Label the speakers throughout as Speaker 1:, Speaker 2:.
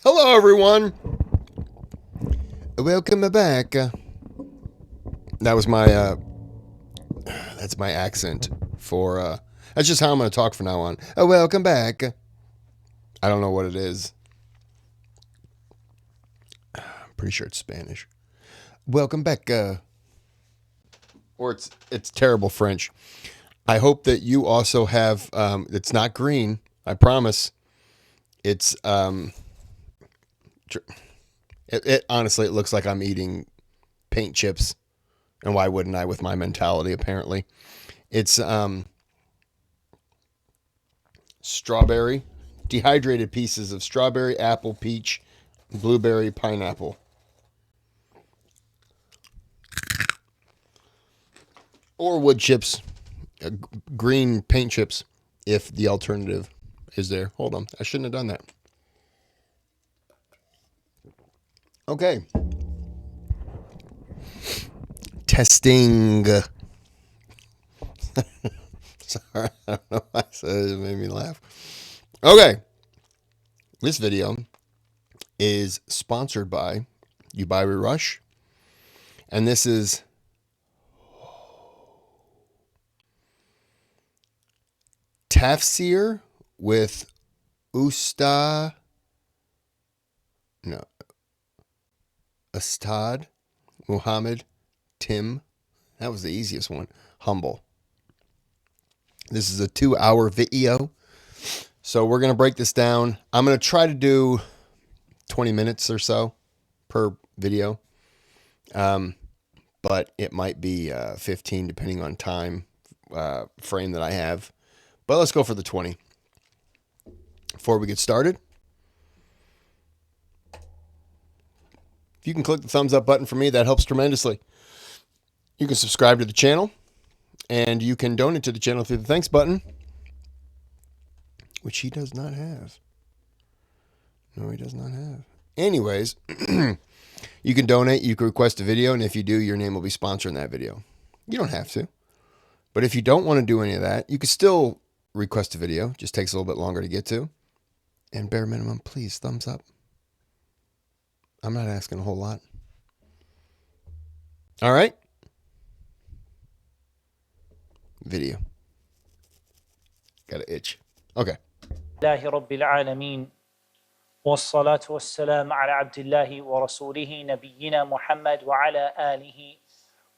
Speaker 1: Hello, everyone. Welcome back. That was my that's my accent for that's just how I'm going to talk from now on. Welcome back. I don't know what it is. I'm pretty sure it's Spanish. Welcome back. Or it's terrible French. I hope that you also have it's not green. I promise. It's it honestly it looks like I'm eating paint chips. And why wouldn't I with my mentality, apparently? It's strawberry, dehydrated pieces of strawberry, apple, peach, blueberry, pineapple. Or wood chips, green paint chips, if the alternative is there. Hold on, I shouldn't have done that. Okay. Testing. Sorry, I don't know why I said it. It made me laugh. Okay. This video is sponsored by YouBuyWeRush. And this is Tafseer with Ustadh Muhammad Tim. That was the easiest one. Humble. This is a 2-hour video. So we're going to break this down. I'm going to try to do 20 minutes or so per video. But it might be 15 depending on time frame that I have. But let's go for the 20. Before we get started, if you can click the thumbs up button for me, that helps tremendously. You can subscribe to the channel, and you can donate to the channel through the thanks button, which he does not have. No, he does not have. Anyways, you can donate, you can request a video, and if you do, your name will be sponsoring that video. You don't have to. But if you don't want to do any of that, you can still request a video. Just takes a little bit longer to get to. And bare minimum, please, thumbs up. I'm not asking a whole lot. All right. Video. Got an itch. Okay.
Speaker 2: الله رب العالمين والصلاة والسلام على عبد الله ورسوله نبينا محمد وعلى آله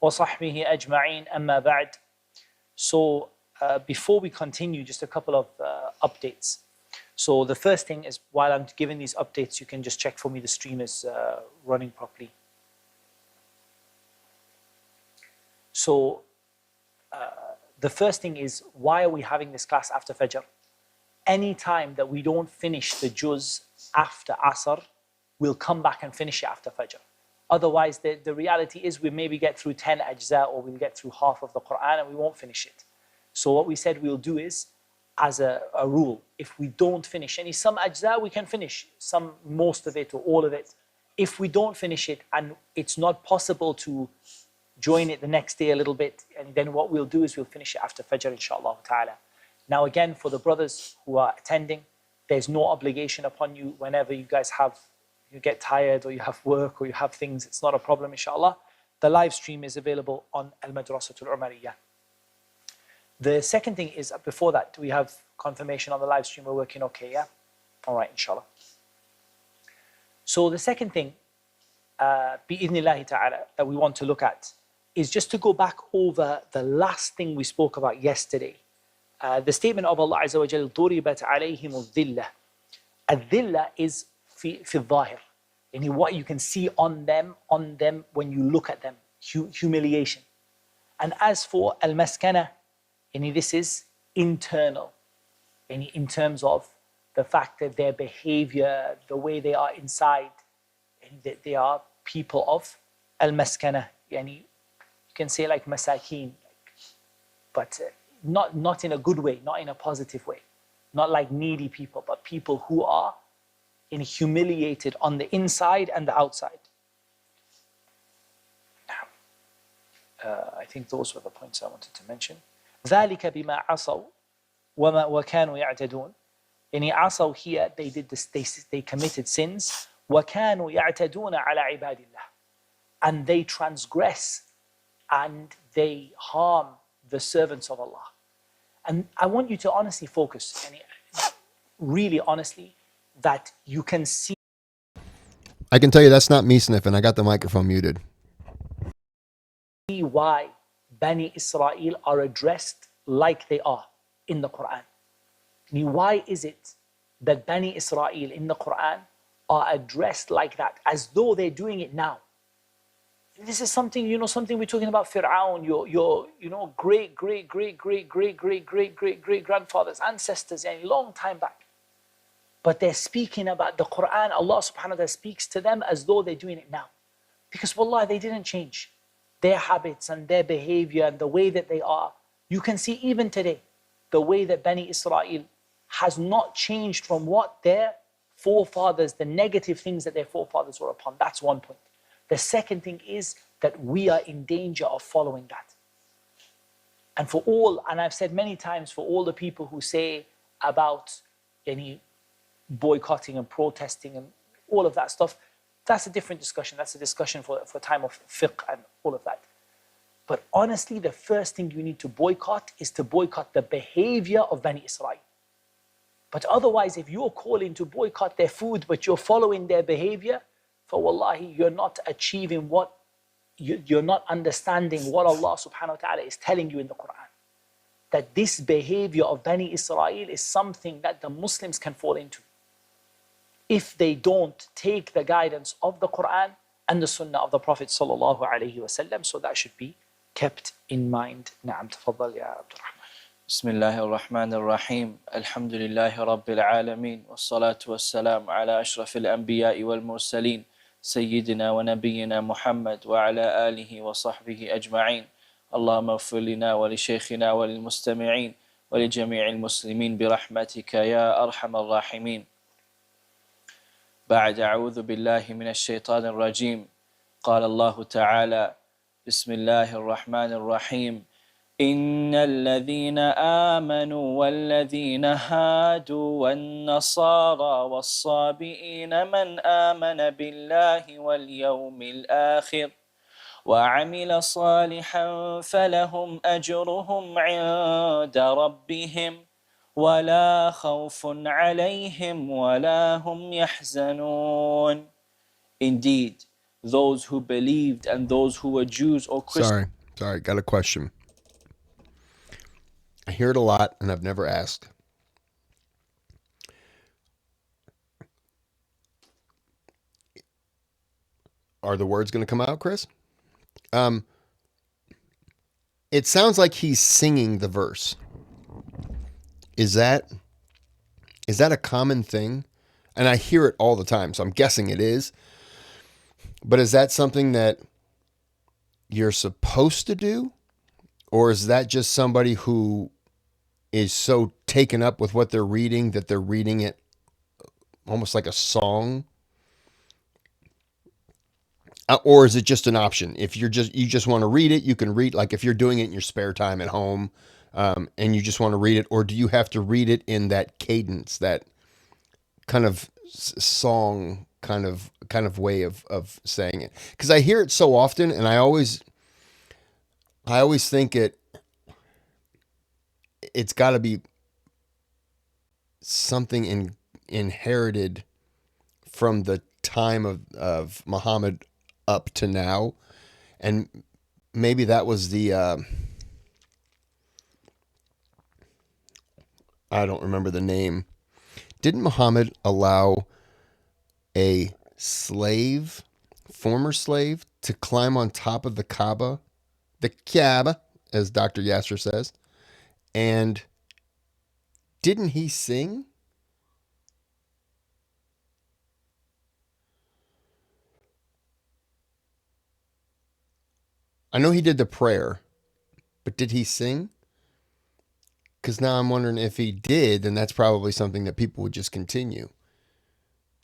Speaker 2: وصحبه أجمعين أما بعد. So before we continue, just a couple of updates. So the first thing is, while I'm giving these updates, you can just check for me the stream is running properly. So the first thing is, why are we having this class after Fajr? Any time that we don't finish the juz after Asr, we'll come back and finish it after Fajr. Otherwise, the reality is we maybe get through 10 ajza, or we'll get through half of the Quran and we won't finish it. So what we said we'll do is, as a rule, if we don't finish some ajza, we can finish most of it or all of it. If we don't finish it and it's not possible to join it the next day a little bit, and then what we'll do is we'll finish it after Fajr, inshallah ta'ala. Now again, for the brothers who are attending, there's no obligation upon you. Whenever you guys you get tired or you have work or you have things, it's not a problem, inshallah. The live stream is available on Al-Madrasatul Umariyah. The second thing is, before that, do we have confirmation on the live stream? We're working okay, yeah? All right, inshallah. So the second thing, bi-idhnillahi ta'ala, that we want to look at is just to go back over the last thing we spoke about yesterday. The statement of Allah Azza wa Jal, ضُرِبَتْ عَلَيْهِمُ الذِّلَّةِ. الذِّلَّة is في الظاهر, and what you can see on them when you look at them, humiliation. And as for al-maskana, this is internal, in terms of the fact that their behavior, the way they are inside, and that they are people of al-maskana. You can say like masakin, but not in a good way, not in a positive way, not like needy people, but people who are humiliated on the inside and the outside. Now, I think those were the points I wanted to mention. ذَلِكَ بِمَا عَصَوْا وَكَانُوا يَعْتَدُونَ. يعني عصوا here, they did this, they committed sins. وَكَانُوا يَعْتَدُونَ عَلَى عِبَادِ اللَّهِ. And they transgress and they harm the servants of Allah. And I want you to honestly focus, and really honestly, that you can see.
Speaker 1: I can tell you that's not me sniffing. I got the microphone muted.
Speaker 2: Why Bani Israel are addressed like they are in the Quran. Why is it that Bani Israel in the Quran are addressed like that, as though they're doing it now? This is something, something we're talking about Fir'aun, your great grandfathers, ancestors, a long time back. But they're speaking about the Quran. Allah subhanahu wa ta'ala speaks to them as though they're doing it now. Because wallah, they didn't change. Their habits and their behavior and the way that they are. You can see even today, the way that Bani Israel has not changed from what their forefathers, the negative things that their forefathers were upon. That's one point. The second thing is that we are in danger of following that. And for all, and I've said many times, for all the people who say about any boycotting and protesting and all of that stuff, that's a different discussion. That's a discussion for time of fiqh and all of that. But honestly, the first thing you need to boycott is to boycott the behavior of Bani Israel. But otherwise, if you're calling to boycott their food, but you're following their behavior, for wallahi, you're not achieving what, you're not understanding what Allah subhanahu wa ta'ala is telling you in the Quran. That this behavior of Bani Israel is something that the Muslims can fall into, if they don't take the guidance of the Quran and the Sunnah of the Prophet sallallahu alaihi wasallam. So that should be kept in mind. Naam, tafadhal ya Abdurrahman.
Speaker 3: بسم الله الرحمن الرحيم الحمد لله رب العالمين والصلاة والسلام على أشرف الأنبياء والمرسلين سيدنا ونبينا محمد وعلى آله وصحبه أجمعين اللهم اغفر لنا ولشيخنا وللمستمعين ولجميع المسلمين برحمتك يا أرحم الراحمين. بعد أعوذ بالله من الشيطان الرجيم. قال الله تعالى بسم الله الرحمن الرحيم إن الذين آمنوا والذين هادوا والنصارى والصابئين من آمن بالله واليوم الآخر وعمل صالحا فلهم أجرهم عند ربهم ولا خوف عليهم ولا هم يحزنون. Indeed, those who believed and those who were Jews or Christians.
Speaker 1: Sorry, got a question. I hear it a lot and I've never asked. Are the words going to come out, Kris? It sounds like he's singing the verse. Is that a common thing? And I hear it all the time, so I'm guessing it is. But is that something that you're supposed to do? Or is that just somebody who is so taken up with what they're reading that they're reading it almost like a song? Or is it just an option? If you just want to read it, you can read, like if you're doing it in your spare time at home, and you just want to read it, or do you have to read it in that cadence, that kind of song kind of way of saying it? Because I hear it so often, and I always think it's got to be something inherited from the time of Muhammad up to now, and maybe that was the I don't remember the name. Didn't Muhammad allow a former slave, to climb on top of the Kaaba, as Dr. Yasser says? And didn't he sing? I know he did the prayer, but did he sing? Because now I'm wondering if he did, then that's probably something that people would just continue.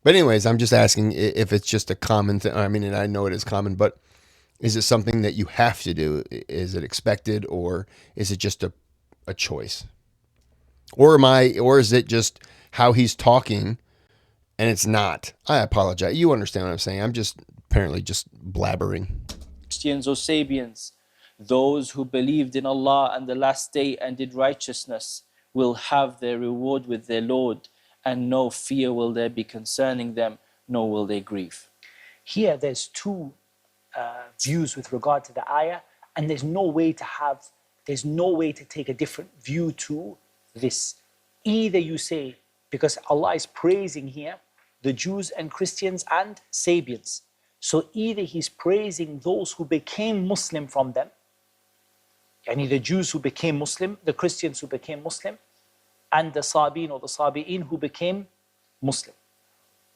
Speaker 1: But anyways, I'm just asking if it's just a common thing. I mean, and I know it is common, but is it something that you have to do? Is it expected, or is it just a choice? Or is it just how he's talking, and it's not. I apologize. You understand what I'm saying. I'm just apparently just blabbering.
Speaker 3: Christians or Sabians, those who believed in Allah and the last day and did righteousness will have their reward with their Lord, and no fear will there be concerning them, nor will they grieve.
Speaker 2: Here there's two views with regard to the ayah, and there's no way to take a different view to this. Either you say, because Allah is praising here the Jews and Christians and Sabians, so either he's praising those who became Muslim from them, yani the Jews who became Muslim, the Christians who became Muslim, and the Sabiin or the Sabi'in who became Muslim.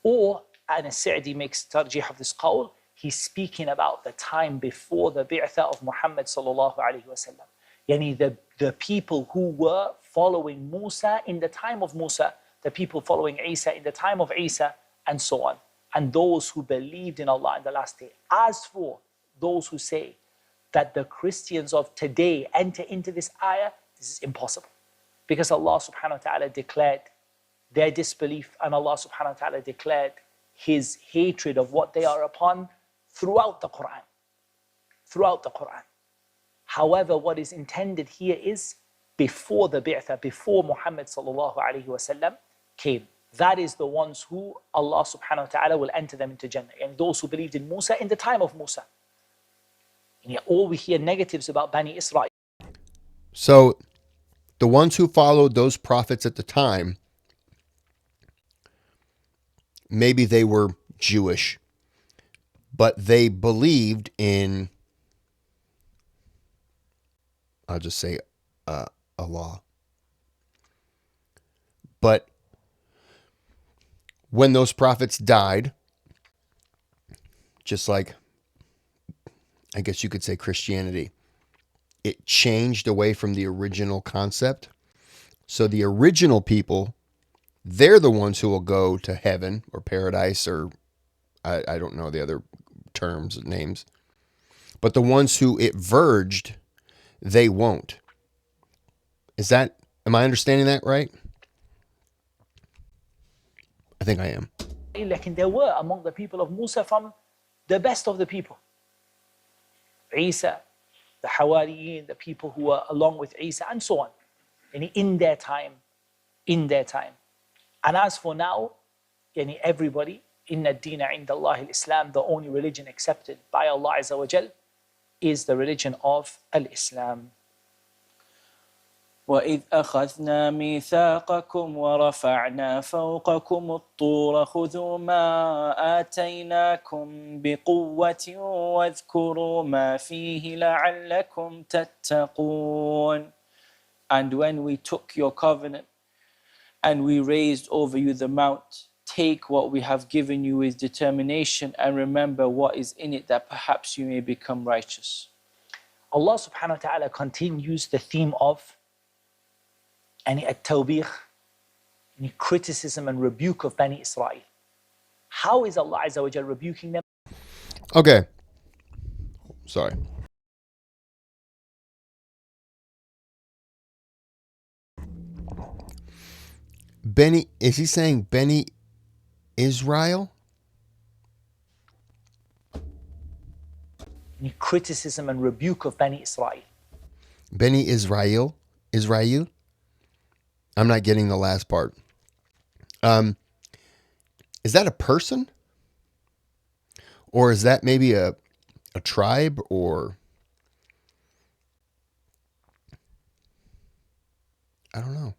Speaker 2: Or, and As-Sa'di makes tarjih of this qawl, he's speaking about the time before the bi'tha of Muhammad sallallahu alayhi wa sallam. Yani the people who were following Musa in the time of Musa, the people following Isa in the time of Isa, and so on. And those who believed in Allah in the last day. As for those who say that the Christians of today enter into this ayah, this is impossible. Because Allah subhanahu wa ta'ala declared their disbelief, and Allah subhanahu wa ta'ala declared His hatred of what they are upon throughout the Quran. Throughout the Quran. However, what is intended here is before the bi'tha, before Muhammad sallallahu alayhi wa sallam came. That is the ones who Allah subhanahu wa ta'ala will enter them into Jannah. And those who believed in Musa in the time of Musa. And yet all we hear negatives about Bani Israel.
Speaker 1: So the ones who followed those prophets at the time, maybe they were Jewish, but they believed in, I'll just say, Allah. But when those prophets died, just like, I guess you could say Christianity, it changed away from the original concept. So the original people, they're the ones who will go to heaven or paradise, or I don't know the other terms, names. But the ones who it verged, they won't. Am I understanding that right? I think I am.
Speaker 2: Like there were among the people of Musa from the best of the people. Isa, the Hawariyin, the people who were along with Isa, and so on. Yani in their time. And as for now, yani everybody, inna ad-dina inda Allah al-Islam, the only religion accepted by Allah Azza wa Jal is the religion of al-Islam.
Speaker 3: وَإِذْ أَخَذْنَا مِيثَاقَكُمْ وَرَفَعْنَا فَوْقَكُمُ الطُّورَ خُذُوا مَا آتَيْنَاكُمْ بِقُوَّةٍ وَاذْكُرُوا مَا فِيهِ لَعَلَّكُمْ تَتَّقُونَ. And when we took your covenant and we raised over you the mount, take what we have given you with determination and remember what is in it, that perhaps you may become righteous.
Speaker 2: Allah subhanahu wa ta'ala continues the theme of any at-tawbih, any criticism and rebuke of Bani Israel. How is Allah Azza wa Jal rebuking them?
Speaker 1: Okay. Sorry. Is he saying Bani Israel?
Speaker 2: Any criticism and rebuke of Bani Israel.
Speaker 1: Bani Israel? Israel? I'm not getting the last part. Is that a person? Or is that maybe a tribe, or I don't know.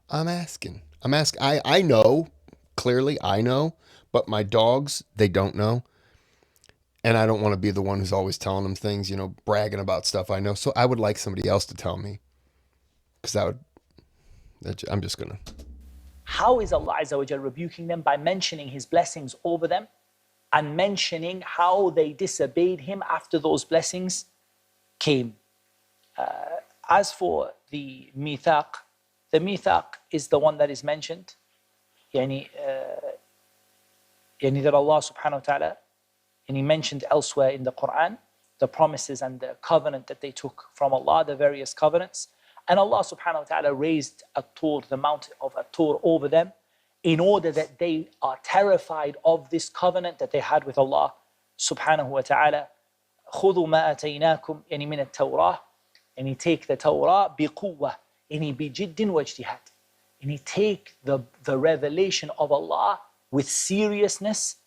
Speaker 1: I'm asking. I know, clearly I know, but my dogs, they don't know. And I don't want to be the one who's always telling them things, bragging about stuff I know. So I would like somebody else to tell me. Because I'm just going to.
Speaker 2: How is Allah Azza wa Jal rebuking them? By mentioning His blessings over them and mentioning how they disobeyed Him after those blessings came. As for the mithaq is the one that is mentioned. Yani that Allah subhanahu wa ta'ala, and He mentioned elsewhere in the Quran, the promises and the covenant that they took from Allah, the various covenants. And Allah subhanahu wa ta'ala raised At-Tur, the mountain of At-Tur, over them in order that they are terrified of this covenant that they had with Allah subhanahu wa ta'ala. خُذُوا مَا أَتَيْنَاكُمْ يعني من التوراة, and he take the Torah بِقُوَّةٍ, يعني بِجِدٍ وَاجْتِهَادٍ, and he take the revelation of Allah with seriousness,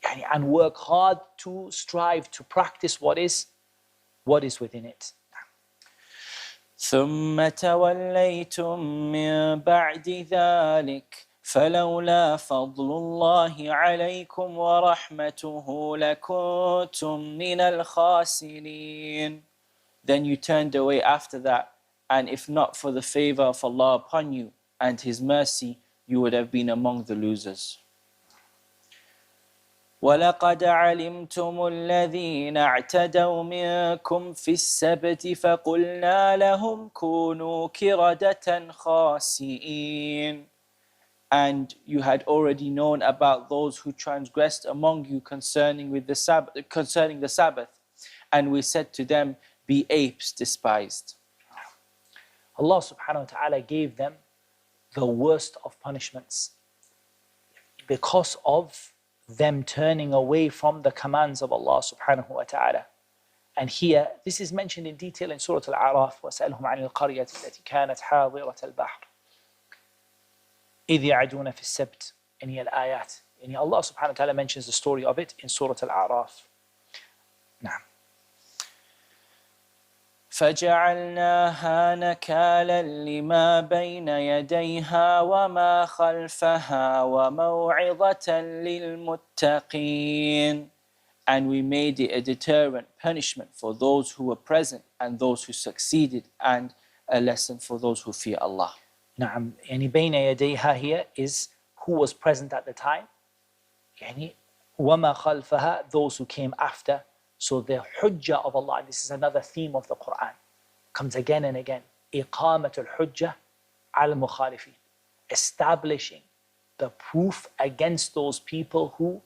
Speaker 2: يعني, and work hard to strive to practice what is within it.
Speaker 3: ثم توليتم من بعد ذلك فلولا فضل الله عليكم ورحمته لكنتم من الخاسرين. Then you turned away after that, and if not for the favor of Allah upon you and His mercy, you would have been among the losers. وَلَقَدْ عَلِمْتُمُ الَّذِينَ اعْتَدَوْا مِنْكُمْ فِي السَّبْتِ فَقُلْنَا لَهُمْ كُونُوا كِرَدَةً خَاسِئِينَ. And you had already known about those who transgressed among you concerning the Sabbath. And we said to them, be apes despised.
Speaker 2: Allah subhanahu wa ta'ala gave them the worst of punishments because of them turning away from the commands of Allah subhanahu wa ta'ala. And here, this is mentioned in detail in Surah Al-A'raf, وَاسْأَلْهُمْ عَنِ الْقَرْيَةِ الَّتِي كَانَتْ حَاضِرَةَ الْبَحْرِ إِذْ يَعْدُونَ فِي السَّبْتِ, and here al-ayat. And Allah subhanahu wa ta'ala mentions the story of it in Surah Al-A'raf. نعم.
Speaker 3: فجعلناها نكالا لما بين يديها وما خلفها وموعظة للمتقين. And we made it a deterrent punishment for those who were present and those who succeeded, and a lesson for those who fear Allah.
Speaker 2: نعم. يعني بين يديها here is who was present at the time. يعني وما خلفها, those who came after. So the hujjah of Allah, this is another theme of the Quran, comes again and again. إقامة الحجة على المخالفين, establishing the proof against those people who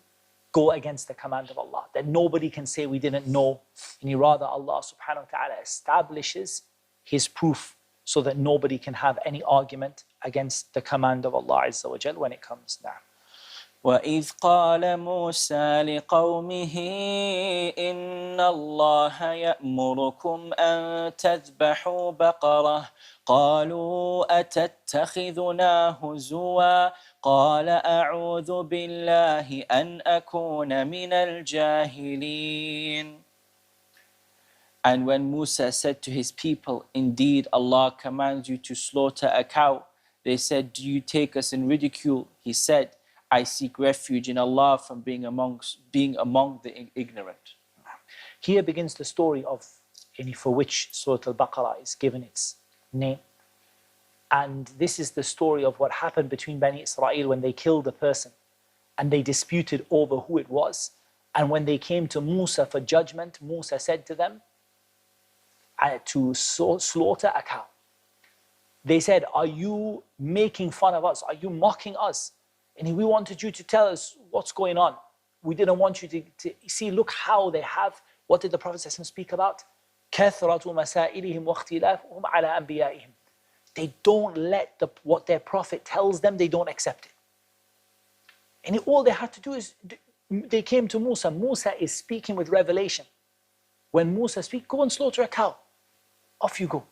Speaker 2: go against the command of Allah, that nobody can say we didn't know. And rather Allah subhanahu wa ta'ala establishes His proof so that nobody can have any argument against the command of Allah Azza wa Jal when it comes now.
Speaker 3: وَإِذْ قَالَ مُوسَى لِقَوْمِهِ إِنَّ اللَّهَ يَأْمُرُكُمْ أَن تَذْبَحُوا بَقَرَةً قَالُوا أَتَتَّخِذُنَا هُزُوًا قَالَ أَعُوذُ بِاللَّهِ أَنْ أَكُونَ مِنَ الْجَاهِلِينَ. And when Musa said to his people, indeed Allah commands you to slaughter a cow, they said, do you take us in ridicule? He said, I seek refuge in Allah from being among the ignorant.
Speaker 2: Here begins the story of for which Surah Al-Baqarah is given its name. And this is the story of what happened between Bani Israel when they killed a person and they disputed over who it was. And when they came to Musa for judgment, Musa said to them to slaughter a cow. They said, are you making fun of us? Are you mocking us? And we wanted you to tell us what's going on. We didn't want you to see, look how they have, what did the Prophet speak about? كَثْرَةُ مَسَائِلِهِمْ وَاخْتِلَافُهُمْ عَلَىٰ أَنْبِيَائِهِمْ. They don't let what their Prophet tells them, they don't accept it. And all they had to do is, they came to Musa. Musa is speaking with revelation. When Musa speaks, go and slaughter a cow. Off you go.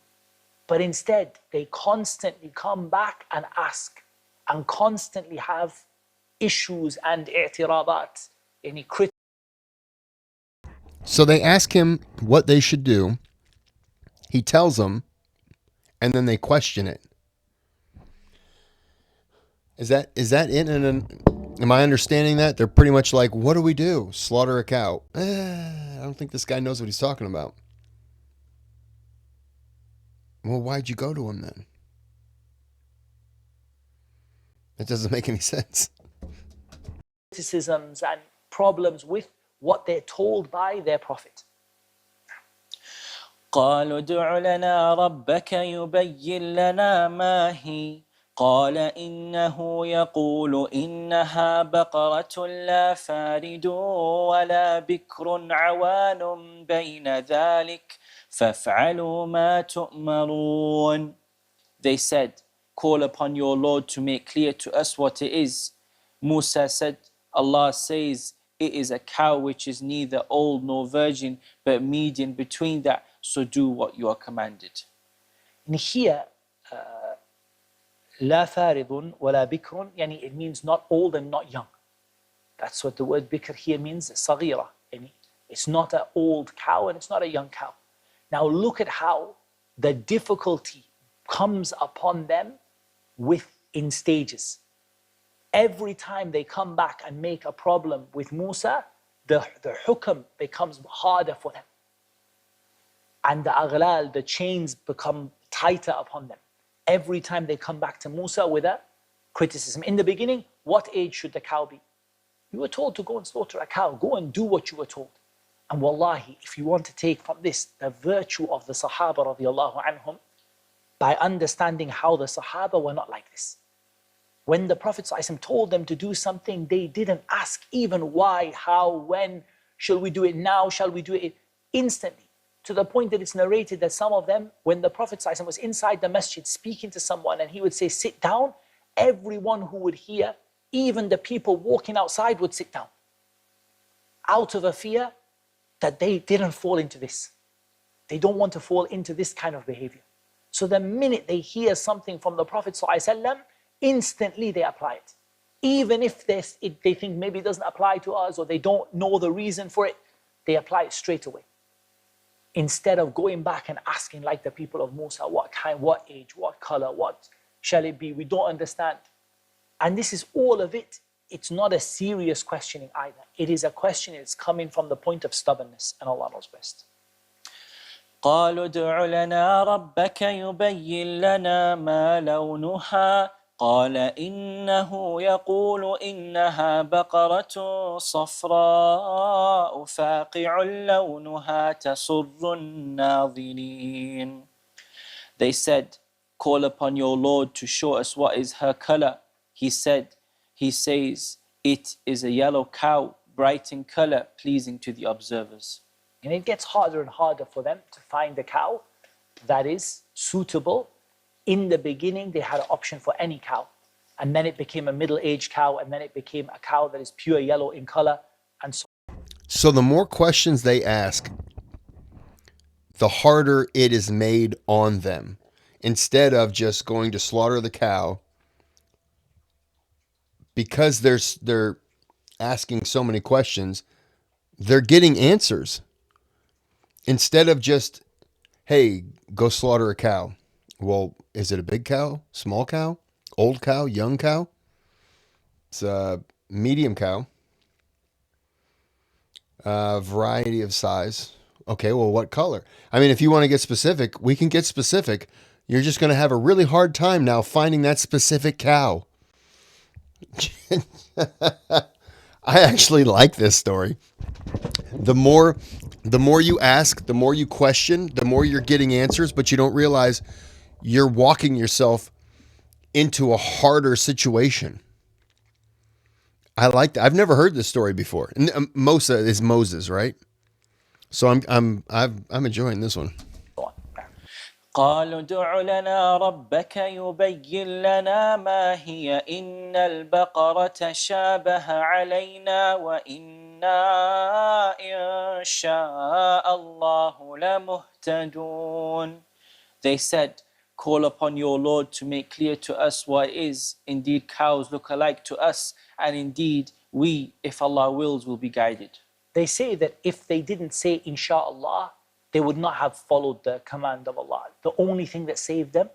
Speaker 2: But instead, they constantly come back and ask, and constantly have issues and i'tiradat, any criticism.
Speaker 1: So they ask him what they should do. He tells them, and then they question it. Is that it? And am I understanding that? They're pretty much like, what do we do? Slaughter a cow? I don't think this guy knows what he's talking about. Well, why'd you go to him then? It doesn't make any sense.
Speaker 2: Criticisms and problems with what they're told by their Prophet.
Speaker 3: قالوا ادع لنا ربك يبين لنا ما هي قال إنه يقول إنها بقرة لا فارد ولا بكر عوان بين ذلك فَافْعَلُوا مَا تُؤْمَرُونَ. They said, call upon your Lord to make clear to us what it is. Musa said, Allah says, it is a cow which is neither old nor virgin, but median between that, so do what you are commanded.
Speaker 2: And here, لا فارض ولا بكر, يعني it means not old and not young. That's what the word bikr here means, صغيرة. It's not an old cow and it's not a young cow. Now look at how the difficulty comes upon them in stages. Every time they come back and make a problem with Musa, the hukm becomes harder for them. And the aghlal, the chains become tighter upon them. Every time they come back to Musa with a criticism. In the beginning, what age should the cow be? You were told to go and slaughter a cow. Go and do what you were told. And wallahi, if you want to take from this the virtue of the Sahaba radiallahu anhum, by understanding how the Sahaba were not like this. When the Prophet ﷺ told them to do something, they didn't ask even why, how, when, shall we do it now, shall we do it instantly. To the point that it's narrated that some of them, when the Prophet ﷺ was inside the masjid speaking to someone and he would say, sit down, everyone who would hear, even the people walking outside would sit down. Out of a fear that they didn't fall into this. They don't want to fall into this kind of behavior. So the minute they hear something from the Prophet ﷺ, instantly they apply it. Even if they think maybe it doesn't apply to us or they don't know the reason for it, they apply it straight away. Instead of going back and asking like the people of Musa, what kind, what age, what color, what shall it be? We don't understand. And this is all of it. It's not a serious questioning either. It is a question, it's coming from the point of stubbornness, and Allah knows best.
Speaker 3: قالوا ادع لنا ربك يبين لنا ما لونها قال إنه يقول إنها بقرة صفراء فاقع لونها تسر الناظرين. They said, call upon your Lord to show us what is her color. He says, it is a yellow cow, bright in color, pleasing to the observers.
Speaker 2: And it gets harder and harder for them to find a cow that is suitable. In the beginning, they had an option for any cow. And then it became a middle-aged cow, and then it became a cow that is pure yellow in color, and so on.
Speaker 1: So the more questions they ask, the harder it is made on them. Instead of just going to slaughter the cow, because they're asking so many questions, they're getting answers. Instead of just, hey, go slaughter a cow. Well, is it a big cow, small cow, old cow, young cow? It's a medium cow. Variety of size. Okay, well, what color? I mean, if you want to get specific, we can get specific. You're just going to have a really hard time now finding that specific cow. I actually like this story. The more you ask, the more you question, the more you're getting answers, but you don't realize you're walking yourself into a harder situation. I like that. I've never heard this story before. And Mosa is Moses, right? So I'm enjoying this one.
Speaker 3: قالوا ادع لنا ربك يبين لنا ما هي إن البقرة شابه علينا وإنا إن شاء الله لمهتدون. They said, call upon your Lord to make clear to us what is. Indeed, cows look alike to us, and indeed, we, if Allah wills, will be guided.
Speaker 2: They say that if they didn't say insha'Allah, they would not have followed the command of Allah. The only thing that saved them,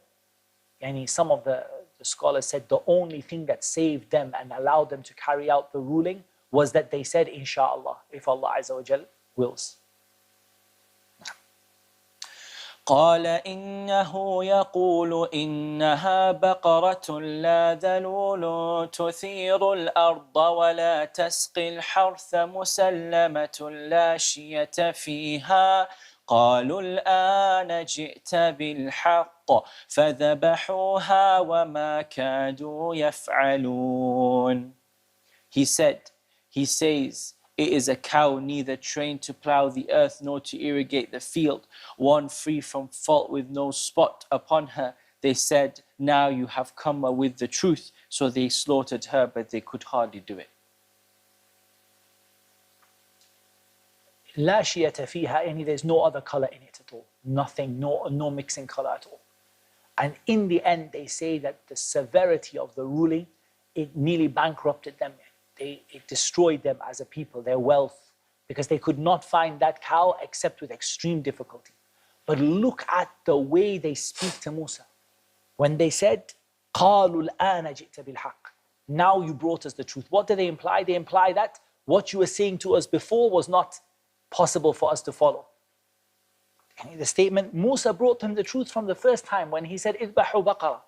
Speaker 2: and some of the scholars said the only thing that saved them and allowed them to carry out the ruling was that they said insha'Allah, if Allah Azza wa Jal wills.
Speaker 3: قال إنه يقول إنها بقرة لا ذلول تثير الأرض ولا تسقي الحرث مسلمة لا شية فيها قالوا الآن جئت بالحق فذبحوها وما كادوا يفعلون. He says, It is a cow neither trained to plough the earth nor to irrigate the field, one free from fault with no spot upon her. They said, now you have come with the truth. So they slaughtered her, but they could hardly do it.
Speaker 2: لا شية فيها, يعني there's no other color in it at all. Nothing, no mixing color at all. And in the end, they say that the severity of the ruling, it nearly bankrupted them. It destroyed them as a people, their wealth, because they could not find that cow except with extreme difficulty. But look at the way they speak to Musa. When they said, قَالُوا الْآنَ جِئْتَ بِالْحَقِّ, now you brought us the truth. What do they imply? They imply that what you were saying to us before was not possible for us to follow. And the statement, Musa brought them the truth from the first time when he said, اذبحوا بقرة,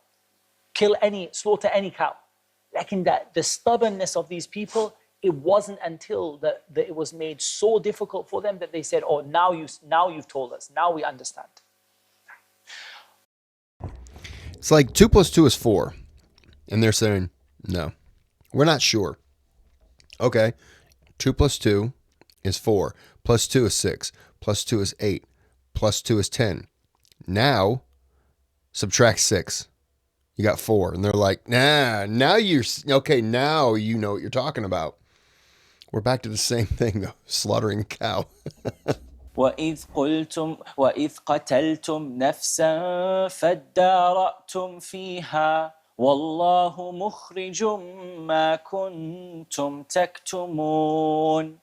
Speaker 2: slaughter any cow. Like in that, the stubbornness of these people, it wasn't until that it was made so difficult for them that they said, oh, now you've told us, now we understand.
Speaker 1: It's like 2 + 2 is 4. And they're saying, no, we're not sure. Okay, 2 + 2 is 4. +2 is 6. +2 is 8. +2 is 10. Now, subtract 6. You got 4. And they're like, nah, now you're, okay, now you know what you're talking about. We're back to the same thing, though, slaughtering a cow.
Speaker 3: وَإِذْ قَتَلْتُمْ نَفْسًا فَادَّارَأْتُمْ فِيهَا وَاللَّهُ مُخْرِجٌ مَا كُنْتُمْ تَكْتُمُونَ.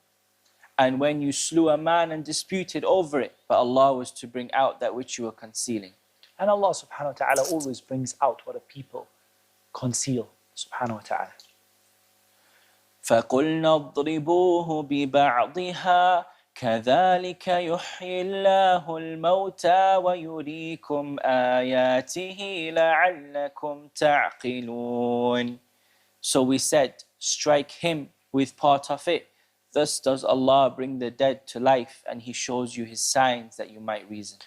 Speaker 3: And when you slew a man and disputed over it, but Allah was to bring out that which you were concealing.
Speaker 2: And Allah subhanahu wa ta'ala always brings out what a people conceal, subhanahu wa ta'ala.
Speaker 3: فَقُلْنَا اضْرِبُوهُ بِبَعْضِهَا كَذَلِكَ يُحْيِي اللَّهُ الْمَوْتَى وَيُرِيكُمْ آيَاتِهِ لَعَلَّكُمْ تَعْقِلُونَ. So we said, strike him with part of it. Thus does Allah bring the dead to life, and He shows you His signs that you might reason.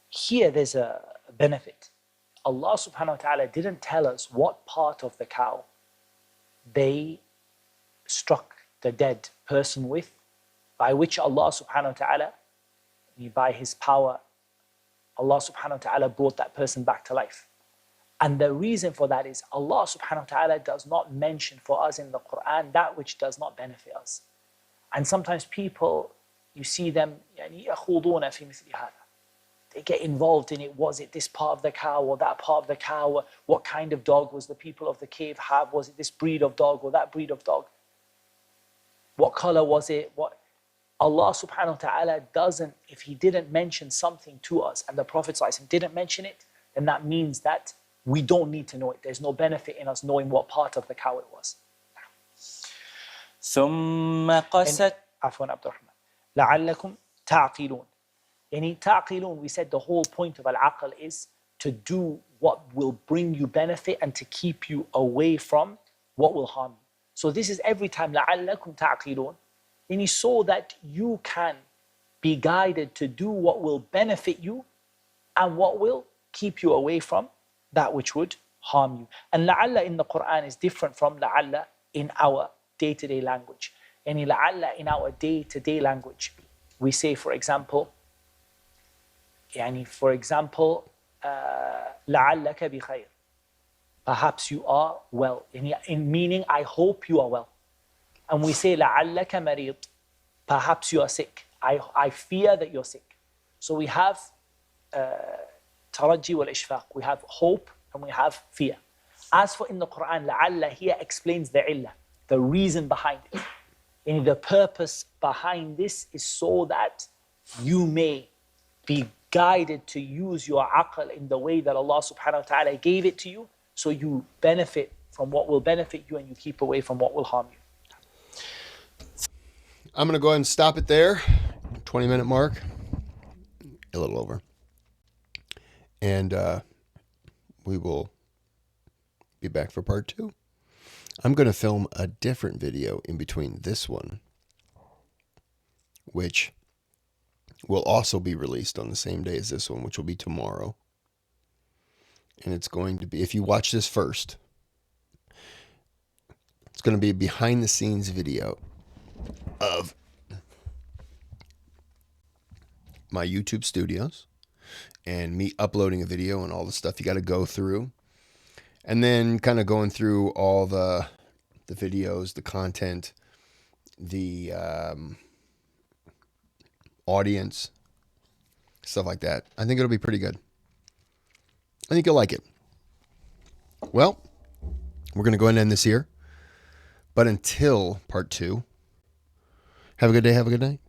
Speaker 2: Here there's a benefit. Allah subhanahu wa ta'ala didn't tell us what part of the cow they struck the dead person with, by which Allah subhanahu wa ta'ala, by His power, Allah subhanahu wa ta'ala brought that person back to life. And the reason for that is Allah subhanahu wa ta'ala does not mention for us in the Quran that which does not benefit us. And sometimes people, you see them, يَخُوضُونَ فِي مِثْلِ هَذَا. They get involved in it. Was it this part of the cow or that part of the cow? What kind of dog was the people of the cave have? Was it this breed of dog or that breed of dog? What color was it? What? Allah subhanahu wa ta'ala doesn't, if He didn't mention something to us and the Prophet ﷺ didn't mention it, then that means that we don't need to know it. There's no benefit in us knowing what part of the cow it was.
Speaker 3: ثُمَّ قَسَتْ
Speaker 2: عفوا عبد الرحمن لعلكم تعقلون. Yani ta'qilun, we said the whole point of al-aql is to do what will bring you benefit and to keep you away from what will harm you. So this is every time لعلكم تعقلون, yani so that you can be guided to do what will benefit you and what will keep you away from that which would harm you. And la'alla in the Quran is different from la'alla in our day-to-day language. Yani la'alla in our day-to-day language, we say, for example, لعلك بخير, perhaps you are well, in meaning I hope you are well. And we say لعلك مريض, perhaps you are sick, I fear that you're sick. So we have ترجي والإشفاق, we have hope and we have fear. As for in the Quran, لعل here explains the illah, the reason behind it. And the purpose behind this is so that you may be guided to use your aql in the way that Allah subhanahu wa ta'ala gave it to you, so you benefit from what will benefit you and you keep away from what will harm you.
Speaker 1: I'm going to go ahead and stop it there. 20-minute mark. A little over. And we will be back for part 2. I'm going to film a different video in between this one, which will also be released on the same day as this one, which will be tomorrow. And it's going to be, if you watch this first, it's going to be a behind the scenes video of my YouTube studios and me uploading a video and all the stuff you got to go through. And then kind of going through all the videos, the content, the audience, stuff like that. I think it'll be pretty good. I think you'll like it. Well, we're going to go ahead and end this here. But until part 2, have a good day, have a good night.